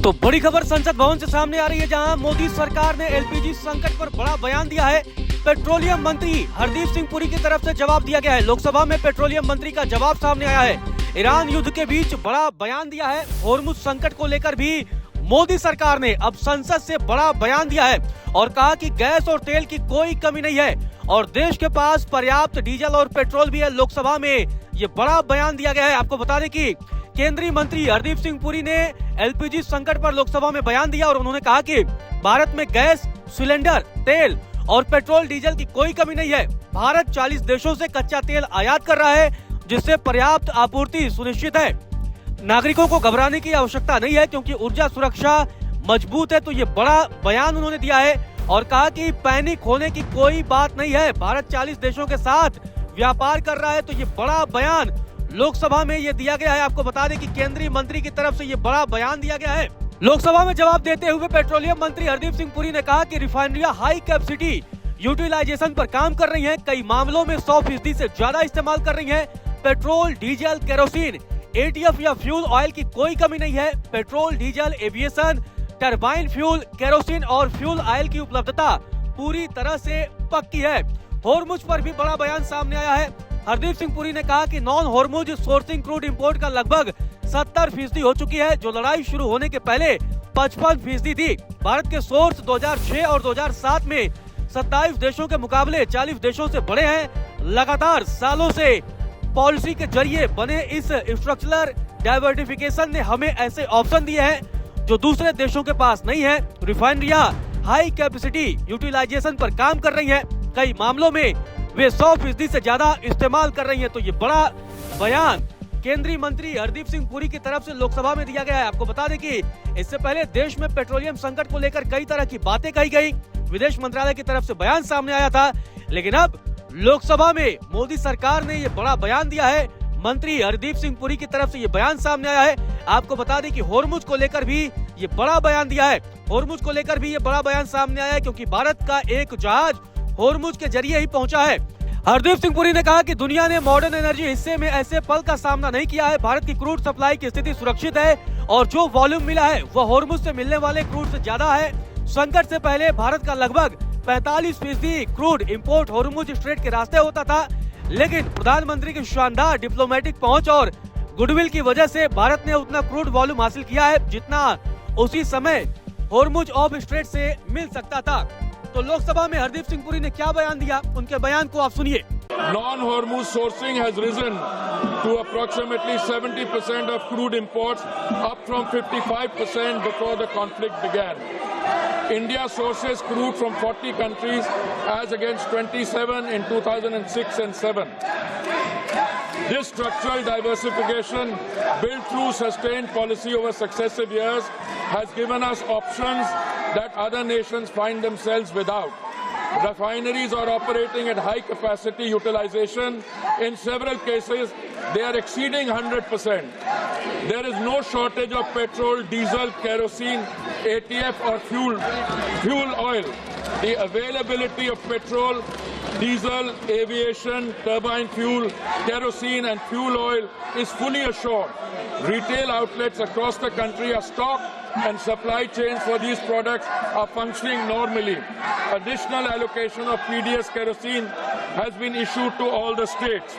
तो बड़ी खबर संसद भवन से सामने आ रही है, जहां मोदी सरकार ने एलपीजी संकट पर बड़ा बयान दिया है। पेट्रोलियम मंत्री हरदीप सिंह पुरी की तरफ से जवाब दिया गया है। लोकसभा में पेट्रोलियम मंत्री का जवाब सामने आया है। ईरान युद्ध के बीच बड़ा बयान दिया है। होर्मुज संकट को लेकर भी मोदी सरकार ने अब संसद से बड़ा बयान दिया है और कहा कि गैस और तेल की कोई कमी नहीं है और देश के पास पर्याप्त डीजल और पेट्रोल भी है। लोकसभा में ये बड़ा बयान दिया गया है। आपको बता दें कि केंद्रीय मंत्री हरदीप सिंह पुरी ने एलपीजी संकट पर लोकसभा में बयान दिया और उन्होंने कहा कि भारत में गैस सिलेंडर, तेल और पेट्रोल डीजल की कोई कमी नहीं है। भारत 40 देशों से कच्चा तेल आयात कर रहा है, जिससे पर्याप्त आपूर्ति सुनिश्चित है। नागरिकों को घबराने की आवश्यकता नहीं है क्योंकि ऊर्जा सुरक्षा मजबूत है। तो ये बड़ा बयान उन्होंने दिया है और कहा कि पैनिक होने की कोई बात नहीं है। भारत 40 देशों के साथ व्यापार कर रहा है। तो ये बड़ा बयान लोकसभा में ये दिया गया है। आपको बता दें कि केंद्रीय मंत्री की तरफ से ये बड़ा बयान दिया गया है। लोकसभा में जवाब देते हुए पेट्रोलियम मंत्री हरदीप सिंह पुरी ने कहा कि रिफाइनरियां हाई कैपेसिटी यूटिलाइजेशन पर काम कर रही हैं। कई मामलों में 100% से ज्यादा इस्तेमाल कर रही हैं। पेट्रोल, डीजल, केरोसिन, एटीएफ या फ्यूल ऑयल की कोई कमी नहीं है। Petrol, diesel, aviation, turbine fuel, kerosene और फ्यूल ऑयल की उपलब्धता पूरी तरह से पक्की है। होर्मुज पर भी बड़ा बयान सामने आया है। हरदीप सिंह पुरी ने कहा कि non Hormuz sourcing crude import का लगभग 70% हो चुकी है, जो लड़ाई शुरू होने के पहले 55% थी। भारत के सोर्स 2006 और 2007 में 27 देशों के मुकाबले 40 देशों से बड़े हैं। लगातार सालों से पॉलिसी के जरिए बने इस स्ट्रक्चरल डाइवर्सिफिकेशन ने हमें ऐसे ऑप्शन दिए हैं जो दूसरे देशों के पास नहीं है। रिफाइनरियां हाई कैपेसिटी यूटिलाइजेशन पर काम कर रही हैं। कई मामलों में वे 100% से ज्यादा इस्तेमाल कर रही हैं। तो ये बड़ा बयान केंद्रीय मंत्री हरदीप सिंह पुरी की तरफ से लोकसभा में दिया गया है। आपको बता दें कि इससे पहले देश में पेट्रोलियम संकट को लेकर कई तरह की बातें कही गई। विदेश मंत्रालय की तरफ से बयान सामने आया था, लेकिन अब लोकसभा में मोदी सरकार ने ये बड़ा बयान दिया है। मंत्री हरदीप सिंह पुरी की तरफ से ये बयान सामने आया है। आपको बता दें कि होर्मुज को लेकर भी ये बड़ा बयान दिया है। होर्मुज को लेकर भी ये बड़ा बयान सामने आया है क्योंकि भारत का एक जहाज होर्मुज के जरिए ही पहुंचा है। हरदीप सिंह पुरी ने कहा कि दुनिया ने मॉडर्न एनर्जी हिस्से में ऐसे पल का सामना नहीं किया है। भारत की क्रूड सप्लाई की स्थिति सुरक्षित है और जो वॉल्यूम मिला है वह होर्मुज से मिलने वाले क्रूड से ज्यादा है। संकट से पहले भारत का लगभग 45% क्रूड इंपोर्ट होर्मुज स्ट्रेट के रास्ते होता था, लेकिन प्रधानमंत्री की शानदार डिप्लोमेटिक पहुंच और गुडविल की वजह से भारत ने उतना क्रूड वॉल्यूम हासिल किया है जितना उसी समय होर्मुज ऑफ स्ट्रेट से मिल सकता था। तो लोकसभा में हरदीप सिंह पुरी ने क्या बयान दिया, उनके बयान को आप सुनिए। Non-Hormuz sourcing has risen to approximately 70% of crude imports, up from 55% before the conflict began. India sources crude from 40 countries as against 27 in 2006 and 7. This structural diversification, built through sustained policy over successive years, has given us options that other nations find themselves without. Refineries are operating at high capacity utilization. In several cases, they are exceeding 100%. There is no shortage of petrol, diesel, kerosene, ATF or fuel oil. The availability of petrol, diesel, aviation, turbine fuel, kerosene and fuel oil is fully assured. Retail outlets across the country are stocked and supply chains for these products are functioning normally. Additional allocation of PDS kerosene has been issued to all the states.